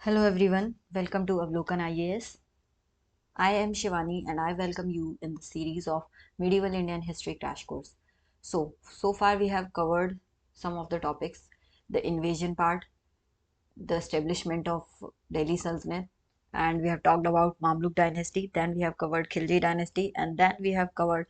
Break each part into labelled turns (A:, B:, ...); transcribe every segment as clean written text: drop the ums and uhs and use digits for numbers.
A: Hello everyone, welcome to Avlokan IAS. I am Shivani and I welcome you in the series of Medieval Indian History Crash Course. So far we have covered some of the topics, the invasion part, the establishment of Delhi Sultanate, and we have talked about Mamluk dynasty, then we have covered Khilji dynasty, and then we have covered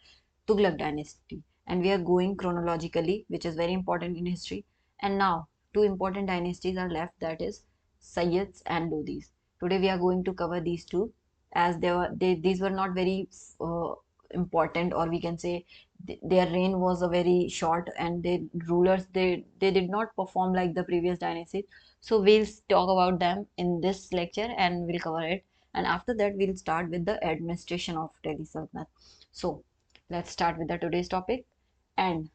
A: Tughlaq dynasty. And we are going chronologically, which is very important in history. And now, two important dynasties are left, that is Sayyids and Lodhis. Today we are going to cover these two, as these were not very important, or we can say their reign was a very short, and they did not perform like the previous dynasties. So we'll talk about them in this lecture and we'll cover it. And after that, we'll start with the administration of Delhi Sultanate. So let's start with the today's topic. And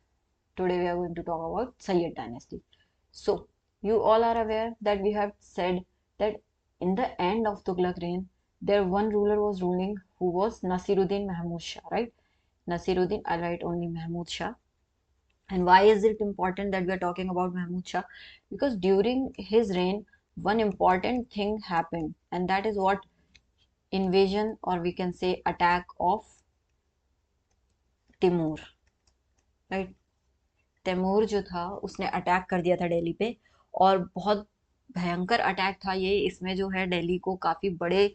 A: today we are going to talk about Sayyid dynasty. So you all are aware that we have said that in the end of Tughlaq reign, there one ruler was ruling who was Nasiruddin Mahmud Shah, right? Nasiruddin, I write only Mahmud Shah. And why is it important that we are talking about Mahmud Shah? Because during his reign, one important thing happened, and that is what invasion, or we can say attack of Timur, right? Taimur जो था उसने attack कर दिया था दिल्ली पे, और बहुत भयंकर अटैक था ये। इसमें जो है दिल्ली को काफी बड़े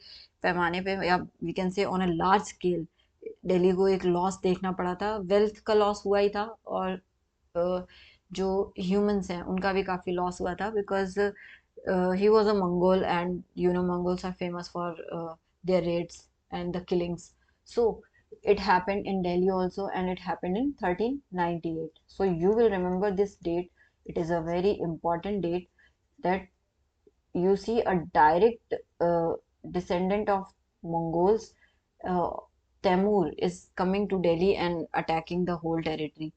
A: पैमाने पे, या we can say on a large scale, Delhi को एक लॉस देखना पड़ा था। वेल्थ का लॉस हुआ ही था, और जो ह्यूमंस हैं उनका भी काफी लॉस हुआ था, because he was a Mongol, and you know Mongols are famous for their raids and the killings. So it happened in Delhi also, and it happened in 1398. So you will remember this date. It is a very important date, that you see a direct descendant of Mongols, uh, Temur, is coming to Delhi and attacking the whole territory.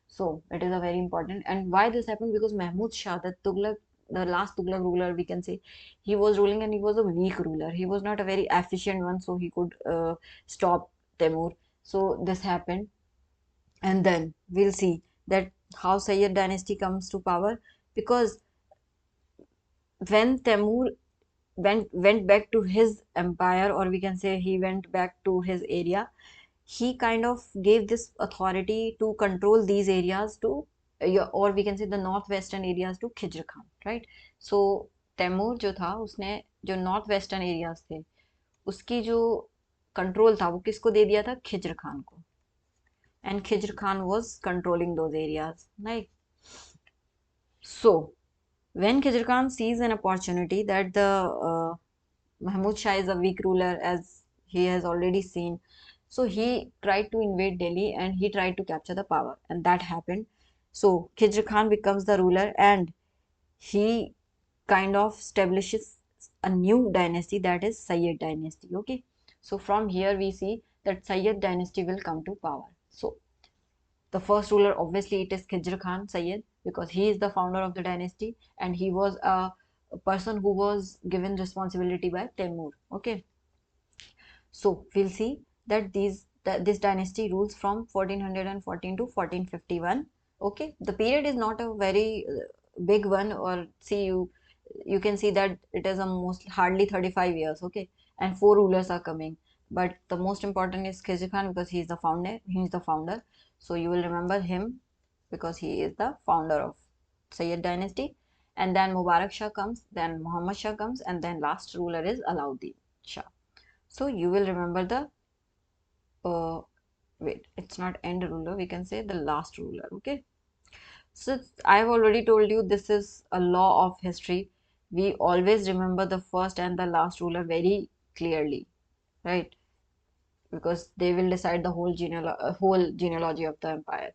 A: So it is a very important. And why this happened? Because Mahmud Shah, the last Tughlaq ruler, we can say, he was ruling and he was a weak ruler. He was not a very efficient one, so he could stop Temur. So this happened, and then we'll see that how Sayyid dynasty comes to power, because when Temur went back to his empire, or we can say he went back to his area, he kind of gave this authority to control these areas to, or we can say the northwestern areas, to Khijr Khan, right? So Timur जो था उसने जो north western areas थे उसकी जो control था वो किसको दे दिया था? खिज्र खान को। And Khizr Khan was controlling those areas, right? So when Khizr Khan sees an opportunity that the Mahmud Shah is a weak ruler, as he has already seen, so he tried to invade Delhi and he tried to capture the power, and that happened. So Khizr Khan becomes the ruler, and he kind of establishes a new dynasty, that is Sayyid dynasty. Okay, so from here we see that Sayyid dynasty will come to power. So the first ruler, obviously, it is Khizr Khan Sayyid, because he is the founder of the dynasty, and he was a person who was given responsibility by Temur. Okay, so we'll see that this dynasty rules from 1414 to 1451. Okay, the period is not a very big one, or see, you can see that it is almost hardly 35 years. Okay, and four rulers are coming, but the most important is Khizr Khan, because he is the founder. So you will remember him because he is the founder of Sayyid dynasty. And then Mubarak Shah comes, then Muhammad Shah comes, and then last ruler is Alauddin Shah. So you will remember the uh, wait, it's not end ruler, we can say the last ruler. Okay, so I've already told you, this is a law of history. We always remember the first and the last ruler very clearly, right? Because they will decide the whole genealogy of the empire.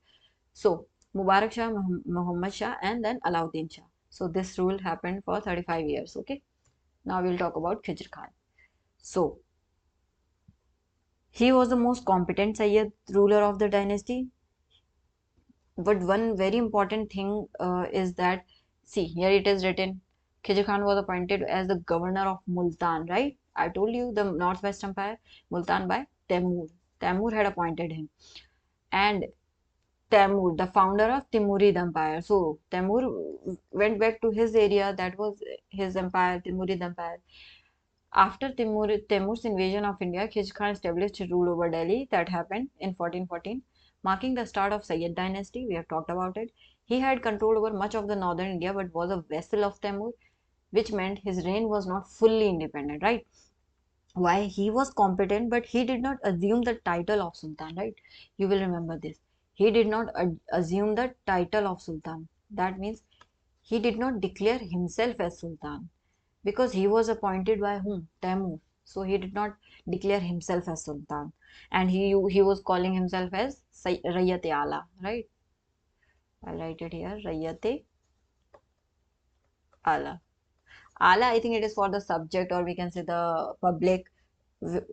A: So Mubarak Shah, Muhammad Shah, and then Alauddin Shah. So this rule happened for 35 years. Okay, now we'll talk about Khizr Khan. So he was the most competent Sayyid ruler of the dynasty. But one very important thing is that, see, here it is written, Khizr Khan was appointed as the governor of Multan, right? I told you the Northwest Empire, Multan, by Temur. Temur had appointed him. And Timur, the founder of Timurid Empire. So Timur went back to his area, that was his empire, Timurid Empire. After Timur's invasion of India, Khizr Khan established his rule over Delhi. That happened in 1414, marking the start of Sayyid dynasty. We have talked about it. He had control over much of the northern India, but was a vassal of Timur, which meant his reign was not fully independent, right? Why? He was competent, but he did not assume the title of Sultan, right? You will remember this. He did not assume the title of Sultan. That means he did not declare himself as Sultan because he was appointed by whom? Taimur. So he did not declare himself as Sultan, and he was calling himself as Rayyat-e Ala, right? I'll write it here, Rayyat-e Ala. Ala, I think it is for the subject, or we can say the public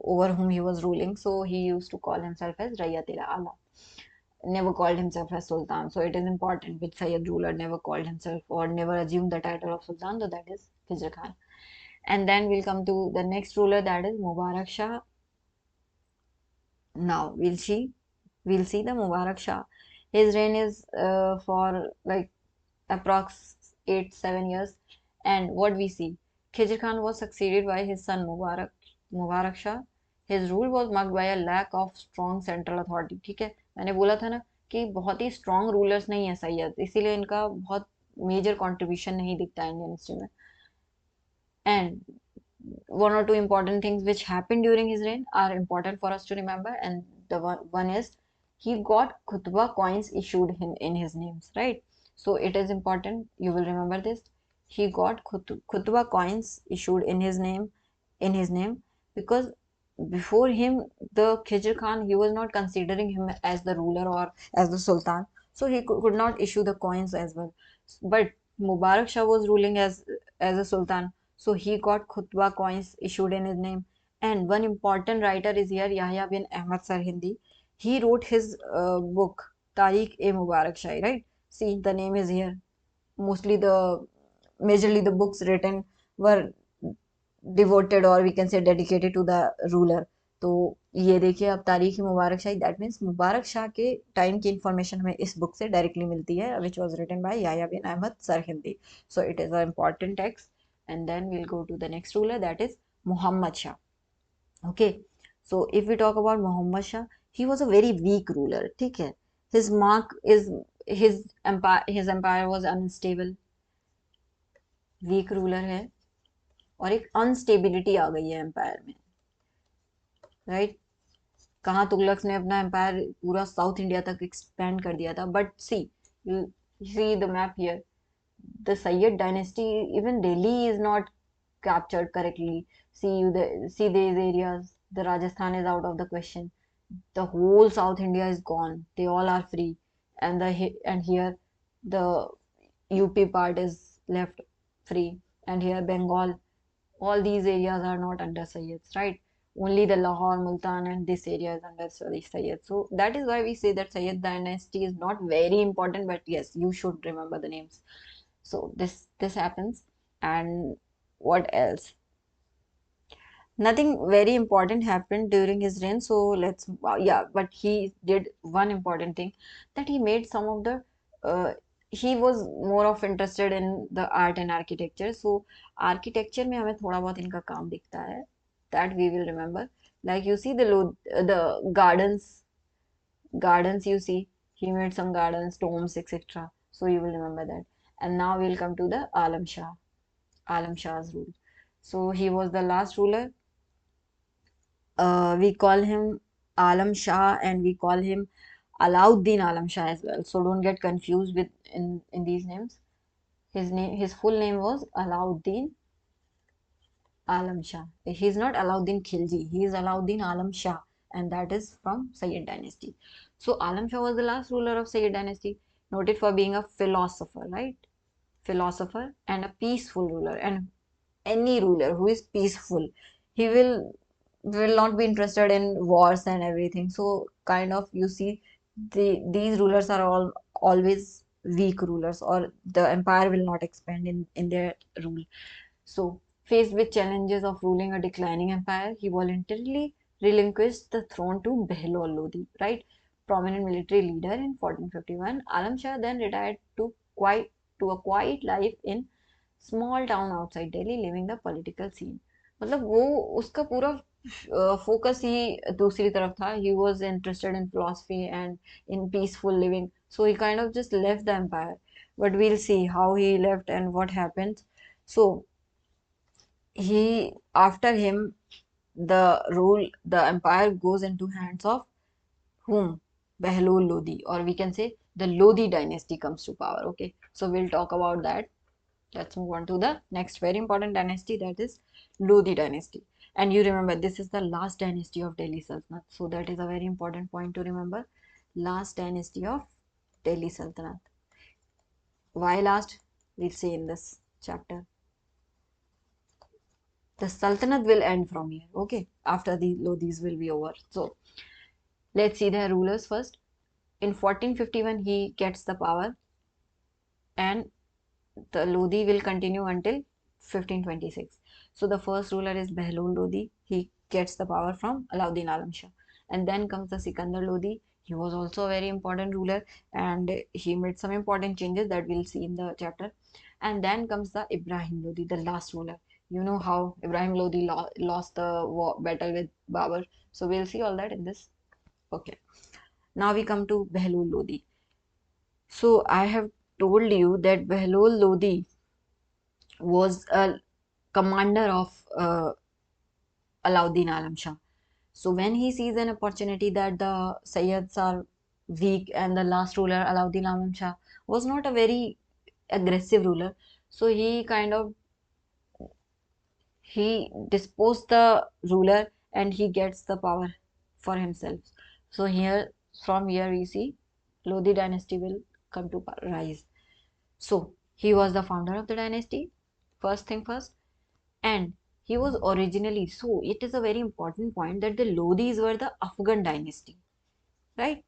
A: over whom he was ruling. So he used to call himself as Rayyat-e Ala. Never called himself as Sultan. So it is important which Sayyid ruler never called himself or never assumed the title of Sultan. So that is Khizr Khan. And then we'll come to the next ruler, that is Mubarak Shah. Now we'll see the Mubarak Shah. His reign is for like approx 8-7 years. And what we see, Khizr Khan was succeeded by his son Mubarak Shah. His rule was marked by a lack of strong central authority. ठीक है, मैंने बोला था ना कि बहुत ही strong rulers नहीं है सैयद, इसीलिए इनका बहुत major contribution नहीं दिखता है इंडियन हिस्ट्री में. And one or two important things which happened during his reign are important for us to remember, and the one is he got khutba coins issued in his names, right? So it is important, you will remember this. He got khutba coins issued in his name because before him, the Khizr Khan, he was not considering him as the ruler or as the Sultan, so he could not issue the coins as well. But Mubarak Shah was ruling as a Sultan, so he got khutba coins issued in his name. And one important writer is here, Yahya bin Ahmad Sarhindi. He wrote his book, Tariq-e-Mubarak Shahi, right? See, the name is here. Majorly the books written were devoted, or we can say dedicated to the ruler. तो ये देखिए अब तारीख मुबारक शाही, that means Mubarak Shah के time की information हमें इस book से डायरेक्टली मिलती है, which was written by Yahya bin Ahmad Sirhindi. So it is a important text. And then we'll go to the next ruler, that is Muhammad Shah. Okay, so if we talk about Muhammad Shah, he was a very weak ruler. ठीक है, his mark is his empire was unstable. Weak ruler है और एक instability आ गई है empire में, right? कहाँ तुगलक्स ने अपना एम्पायर पूरा साउथ इंडिया तक एक्सपेंड कर दिया था, but you see the map here, the Sayyid dynasty, even Delhi is not captured correctly. See these areas. The Rajasthan is out of the question. The whole South India is gone. They all are free, and here the UP part is left free, and here Bengal. All these areas are not under Sayyids, right? Only the Lahore, Multan, and this area is under Sayyid. So that is why we say that Sayyid dynasty is not very important, but yes, you should remember the names. So this happens. And what else? Nothing very important happened during his reign. So yeah, but he did one important thing, that he made some of the he was more of interested in the art and architecture. So architecture में हमें थोड़ा बहुत इनका काम दिखता है, that we will remember. Like you see the gardens you see, he made some gardens, tombs, etc. So you will remember that. And now we'll come to the Alam Shah's rule. So he was the last ruler. We call him Alam Shah, and we call him Alauddin Alam Shah as well. So don't get confused with in these names. His full name was Alauddin Alam Shah. He's not Alauddin Khilji. He is Alauddin Alam Shah, and that is from Sayyid dynasty. So Alam Shah was the last ruler of Sayyid dynasty, noted for being a philosopher, right? Philosopher and a peaceful ruler. And any ruler who is peaceful, he will not be interested in wars and everything. So kind of you see these rulers are always weak rulers, or the empire will not expand in their rule. So faced with challenges of ruling a declining empire, he voluntarily relinquished the throne to Behlol Lodi, right? prominent military leader in 1451. Alam Shah then retired to a quiet life in small town outside Delhi, leaving the political scene. मतलब वो उसका पूरा focus ही दूसरी तरफ था. He was interested in philosophy and in peaceful living, so he kind of just left the empire. But we'll see how he left and what happens. So he, after him, the empire goes into hands of whom? Behlul Lodi, or we can say the Lodi dynasty comes to power. Okay, so we'll talk about that. Let's move on to the next very important dynasty, that is Lodi dynasty. And you remember, this is the last dynasty of Delhi Sultanate. So that is a very important point to remember. Last dynasty of Delhi Sultanate. Why last? We'll see in this chapter. The Sultanate will end from here. Okay, after the Lodis will be over. So let's see their rulers first. In 1451, he gets the power, and the Lodi will continue until 1526. So the first ruler is Behlul Lodi. He gets the power from Alauddin Alam Shah. And then comes the Sikandar Lodi. He was also a very important ruler, and he made some important changes that we'll see in the chapter. And then comes the Ibrahim Lodi, the last ruler. You know how Ibrahim Lodi lost the battle with Babur. So we'll see all that in this. Okay. Now we come to Behlul Lodi. So I have told you that Behlul Lodi was a commander of Alauddin Alam Shah. So when he sees an opportunity that the Sayyids are weak and the last ruler Alauddin Alam Shah was not a very aggressive ruler, so he disposed the ruler and he gets the power for himself. So from here we see Lodi dynasty will come to rise. So he was the founder of the dynasty, first thing first, and he was originally, so it is a very important point that the Lodis were the Afghan dynasty, right?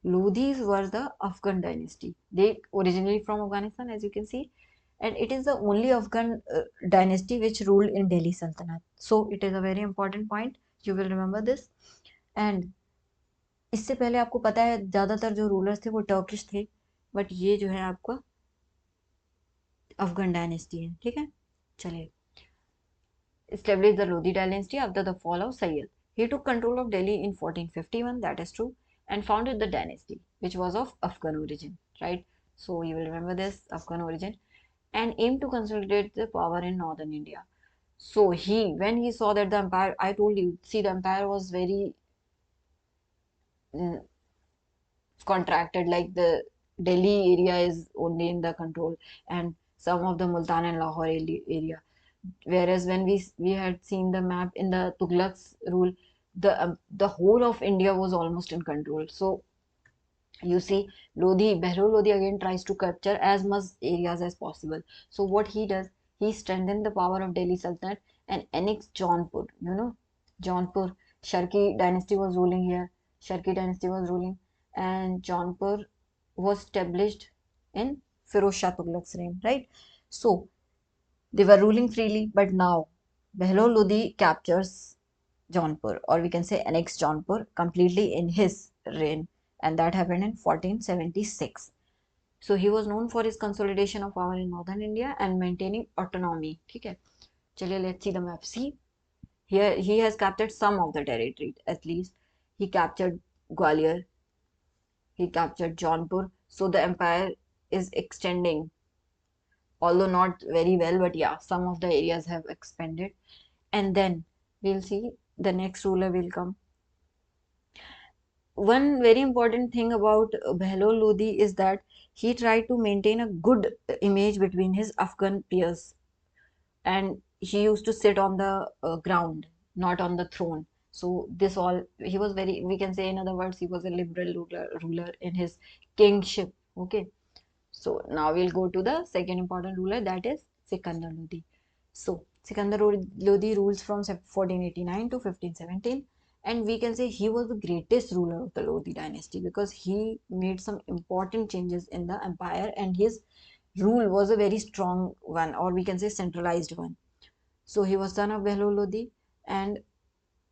A: Lodis were the Afghan dynasty. They originally from Afghanistan, as you can see, and it is the only Afghan dynasty which ruled in Delhi Sultanate. So it is a very important point. You will remember this. And इससे पहले आपको पता है ज्यादातर जो rulers थे वो Turkish थे, बट ये जो है आपका अफगान डायनेस्टी है. ठीक है, चलिए. Established the Lodi dynasty after the fall of Sayyid. He took control of Delhi in 1451, that is true, and founded the dynasty, which was of Afghan origin, right? So you will remember this, Afghan origin, and aimed to consolidate the power in northern India. So when he saw that the empire, I told you, see, the empire was very mm, contracted, like the Delhi area is only in the control, and some of the Multan and Lahore area. Whereas when we had seen the map in the Tughlaq's rule, the whole of India was almost in control. So you see, Behlul Lodi again tries to capture as much areas as possible. So what he does, he strengthened the power of Delhi Sultanate and annexed Jaunpur. You know, Jaunpur, Sharki dynasty was ruling here. Sharki dynasty was ruling, and Jaunpur was established in Firoz Shah Tughlaq's reign, right? So they were ruling freely, but now Behlul Lodi captures Jaunpur, or we can say annexed Jaunpur completely in his reign, and that happened in 1476. So he was known for his consolidation of power in northern India and maintaining autonomy. ठीक है, चलिए, let's see the map. See, here he has captured some of the territory. At least he captured Gwalior, he captured Jaunpur. So the empire is extending, although not very well, but yeah, some of the areas have expanded. And then we'll see the next ruler will come. One very important thing about Behlul Lodi is that he tried to maintain a good image between his Afghan peers, and he used to sit on the ground, not on the throne. So this all, he was very, we can say in other words, he was a liberal ruler in his kingship. Okay. So now we'll go to the second important ruler, that is Sikandar Lodi. So Sikandar Lodi rules from 1489 to 1517, and we can say he was the greatest ruler of the Lodi dynasty because he made some important changes in the empire, and his rule was a very strong one, or we can say centralized one. So he was son of Behlul Lodi, and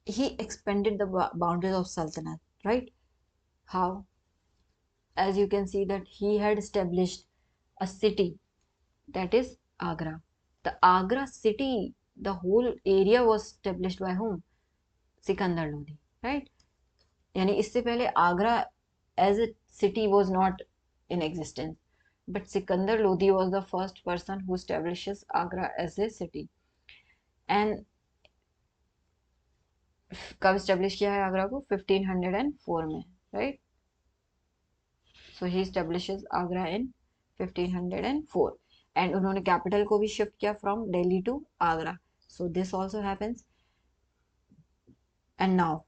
A: he expanded the boundaries of Sultanate, right? How? As you can see that he had established a city, that is Agra. The Agra city, the whole area was established by whom? Sikandar Lodi, right? यानी इससे पहले Agra as a city was not in existence, but Sikandar Lodi was the first person who establishes Agra as a city. And कब establish किया है आगरा को? 1504 में, right? So he establishes Agra in 1504, and उन्होंने capital को भी shift किया from Delhi to Agra. So this also happens. And now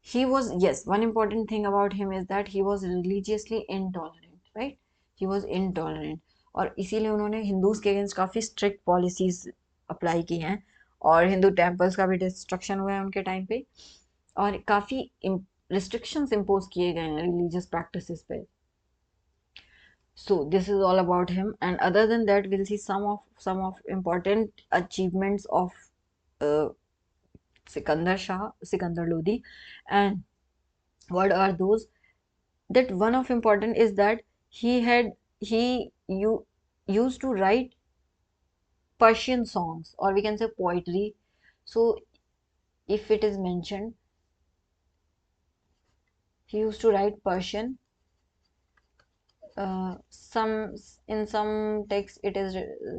A: he was, yes, one important thing about him is that he was religiously intolerant, right? He was intolerant, और इसीलिए उन्होंने Hindus के against काफ़ी strict policies apply की हैं, और Hindu temples का भी डिस्ट्रक्शन हुआ है उनके टाइम पे, और काफ़ी रिस्ट्रिक्शंस इम्पोज किए गए हैं रिलीजियस प्रैक्टिसेस पे. So this is all about him, and other than that we'll see some of important achievements of uh, Sikandar Lodi. And what are those? That one of important is that he used to write Persian songs, or we can say poetry. So if it is mentioned, he used to write Persian. Some in some texts it is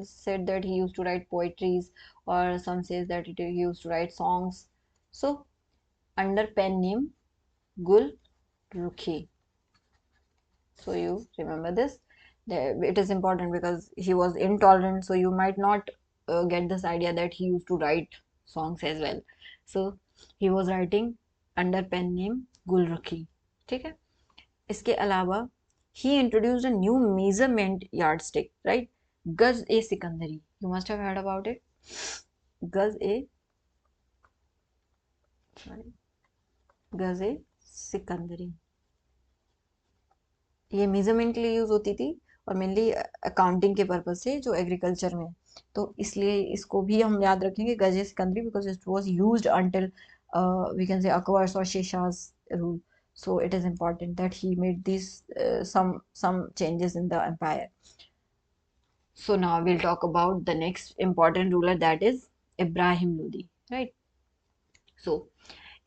A: said that he used to write poetries, or some says that he used to write songs. So under pen name Gul Rukhi. So you remember this. It is important because he was intolerant, so you might not get this idea that he used to write songs as well. So he was writing under pen name Gul Rukhi. ठीक है. इसके अलावा he introduced a new measurement yardstick, right? Gaz e Sikandari. You must have heard about it. Gaz e sorry, Gaz e Sikandari. ये measurement के लिए use होती थी, और मेनली अकाउंटिंग के पर्पज से जो एग्रीकल्चर में, तो इसलिए इसको भी हम याद रखेंगे Gaz Sikandari, because it was used until we can say Akbar's और Sher Shah's rule. So it is important that he made these some changes in the empire. So now we'll talk about the next important ruler, that is Ibrahim Lodi, right? So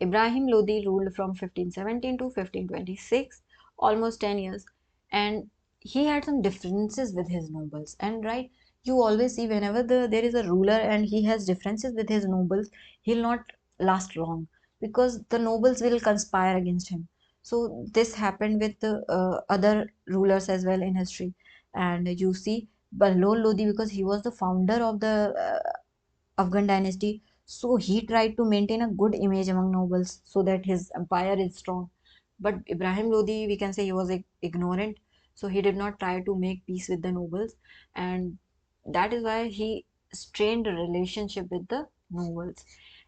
A: Ibrahim Lodi ruled from 1517 to 1526, almost 10 years, and he had some differences with his nobles. And right, you always see whenever there is a ruler and he has differences with his nobles, he'll not last long, because the nobles will conspire against him. So this happened with the other rulers as well in history. And you see Bahlol Lodi, because he was the founder of the Afghan dynasty, so he tried to maintain a good image among nobles so that his empire is strong. But Ibrahim Lodi, we can say he was ignorant, so he did not try to make peace with the nobles, and that is why he strained a relationship with the nobles.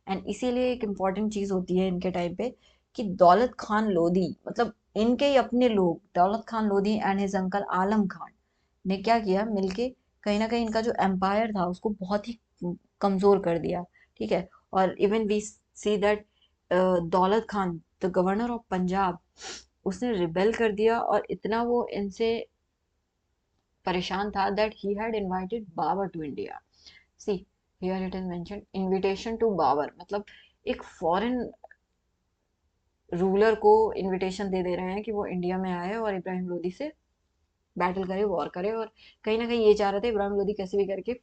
A: And इसीलिए एक important चीज होती है इनके time पे, कि दौलत खान लोधी, मतलब इनके ही अपने लोग, Daulat Khan Lodi and his uncle Alam Khan ने क्या किया मिलके, कहीं ना कहीं इनका जो एम्पायर था उसको बहुत ही कमजोर कर दिया. ठीक है. और इवन वी सी दैट दौलत Khan, the governor of Punjab, उसने रिबेल कर दिया, और इतना वो इनसे परेशान था that he had invited Babur to India. See here it is mentioned invitation to Babur, मतलब एक फॉरेन रूलर को इनविटेशन दे रहे हैं कि वो इंडिया में आए और इब्राहिम लोदी से बैटल करे, वॉर करे, और कहीं ना कहीं ये चाह रहे थे इब्राहिम लोदी कैसे भी करके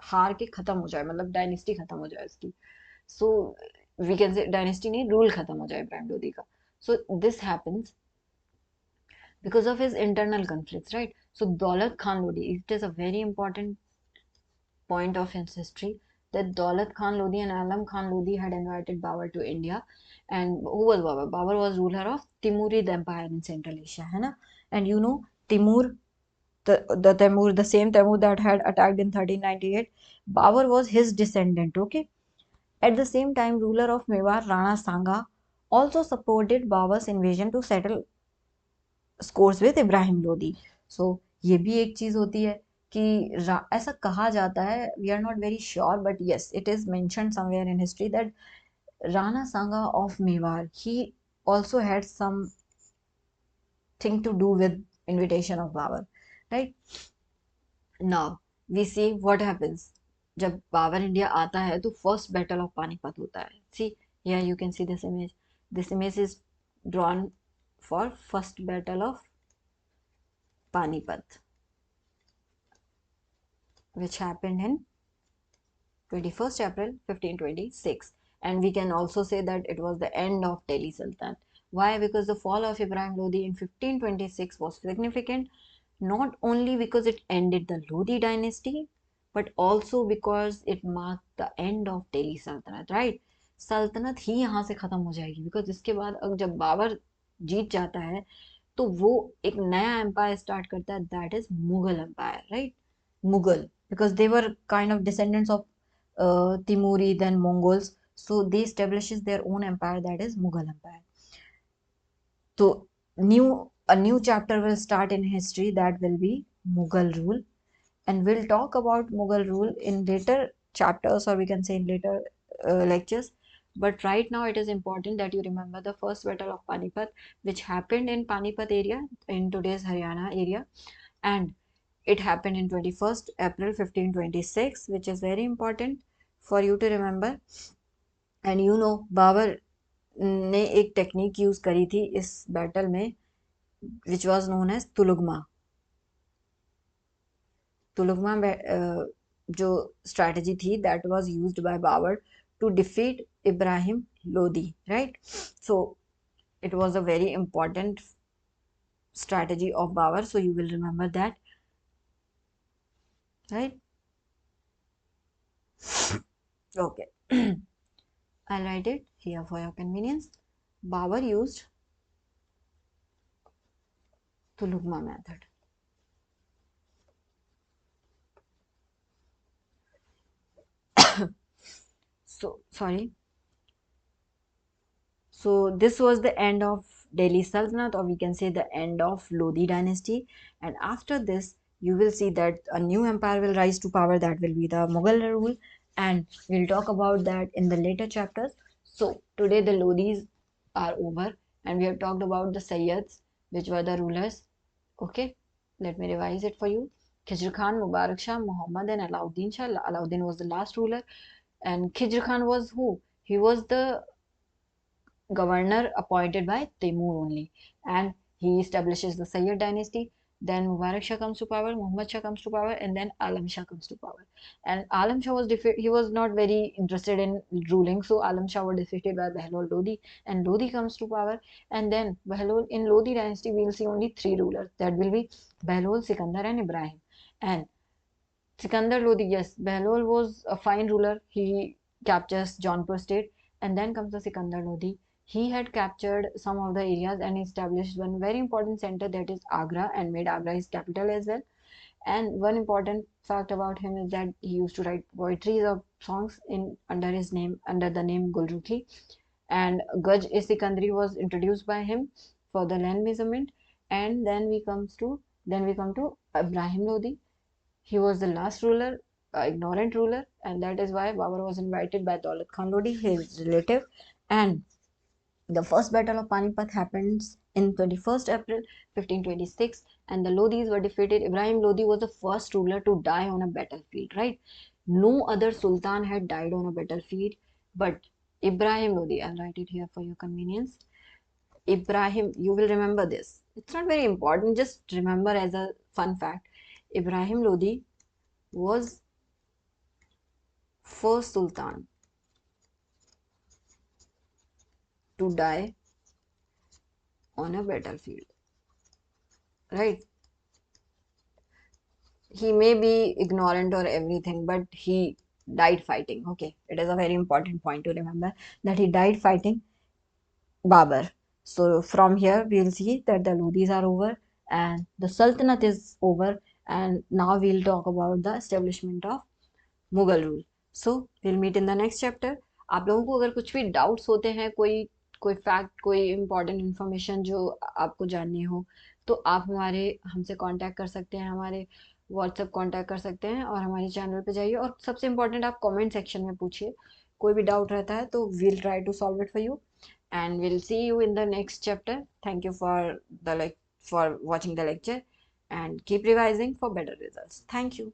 A: हार के खत्म हो जाए, मतलब डायनेस्टी खत्म हो जाए उसकी. So we can say dynasty नहीं, रूल खत्म हो जाए इब्राहिम लोदी का. So this happens because of his internal conflicts, right? So Daulat Khan Lodi, it is a very important point of his history that Daulat Khan Lodi and Alam Khan Lodi had invited Babur to India. And who was Babur? Babur was ruler of Timurid Empire in Central Asia, है ना? And you know Timur, the Timur, the same Timur that had attacked in 1398, Babur was his descendant. Okay. At the same time, ruler of Mewar Rana Sanga also supported Babur's invasion to settle scores with Ibrahim Lodi. So ये भी एक चीज होती है कि ऐसा कहा जाता है, we are not very sure, but yes, it is mentioned somewhere in history that Rana Sanga of Mewar, he also had some thing to do with invitation of Babur, right? Now we see what happens. जब Babar India आता है तो first battle of Panipat होता है. See here you can see this image. This image is drawn for first battle of Panipat, which happened in 21st April 1526, and we can also say that it was the end of Delhi Sultanate. Why? Because the fall of Ibrahim Lodi in 1526 was significant, not only because it ended the Lodi dynasty, but also because it marked the end of Delhi Sultanate, right? सल्तनत ही यहाँ से खत्म हो जाएगी, because इसके बाद अब जब बाबर जीत जाता है तो वो एक नया एम्पायर स्टार्ट करता है, that is Mughal empire, right? Mughal, because they were kind of descendants of Timuri, then Mongols. So they establishes their own empire, that is Mughal Empire. So a new chapter will start in history, that will be Mughal rule, and we'll talk about Mughal rule in later chapters, or we can say in later lectures. But right now it is important that you remember the first battle of Panipat, which happened in Panipat area in today's Haryana area, and it happened in 21st April 1526, which is very important for you to remember. And you know, Babur ने एक technique use करी थी इस battle में, which was known as तुलुगमा. तुलुगमा जो strategy थी, that was used by Babur to defeat Ibrahim Lodi, right? So it was a very important strategy of Babur, so you will remember that, right? Okay. I'll write it here for your convenience. Babur used Tulugma method. So, sorry. So, this was the end of Delhi Sultanate, or we can say the end of Lodi dynasty. And after this, you will see that a new empire will rise to power, that will be the Mughal rule. And we'll talk about that in the later chapters. So, today the Lodis are over, and we have talked about the Sayyids, which were the rulers. Okay, let me revise it for you. Khizr Khan, Mubarak Shah, Muhammad, and Alauddin Shah. Alauddin was the last ruler, and Khizr Khan was who? He was the governor appointed by Timur only, and he establishes the Sayyid dynasty. Then Mubarak Shah comes to power, Muhammad Shah comes to power, and then Alam Shah comes to power. And Alam Shah was he was not very interested in ruling, so Alam Shah was defeated by Bahlol Lodi, and Lodi comes to power. And then Bahlol, in Lodi dynasty, we will see only three rulers. That will be Bahlol, Sikandar, and Ibrahim. And Sikandar Lodi, yes, Bahlol was a fine ruler. He captures Jaunpur state, and then comes the Sikandar Lodi. He had captured some of the areas and established one very important center, that is Agra, and made Agra his capital as well. And one important fact about him is that he used to write poetry or songs in under his name, under the name Gulrukhi. And Gaj-e-Sikandari was introduced by him for the land measurement. And then we come to Ibrahim Lodi. He was the last ruler, ignorant ruler, and that is why Babur was invited by Daulat Khan Lodi, his relative. And the first battle of Panipat happens in 21st April 1526, and the Lodis were defeated. Ibrahim Lodi was the first ruler to die on a battlefield, right? No other sultan had died on a battlefield, but Ibrahim Lodi, I'll write it here for your convenience. Ibrahim, you will remember this. It's not very important, just remember as a fun fact. Ibrahim Lodi was first sultan to die on a battlefield, right? He may be ignorant or everything, but he died fighting. Okay, it is a very important point to remember that he died fighting Babur. So from here we'll see that the Lodis are over and the Sultanate is over, and now we'll talk about the establishment of Mughal rule. So will meet in the next chapter. आप लोगों को अगर कुछ भी doubts होते हैं, कोई कोई फैक्ट, कोई इंपॉर्टेंट इन्फॉर्मेशन जो आपको जाननी हो, तो आप हमसे कांटेक्ट कर सकते हैं, हमारे व्हाट्सएप कांटेक्ट कर सकते हैं, और हमारे चैनल पे जाइए, और सबसे इम्पोर्टेंट आप कमेंट सेक्शन में पूछिए. कोई भी डाउट रहता है तो we'll try to solve it for you, and will see you in the next chapter. Thank you for the for watching the lecture and keep revising for better results. Thank you.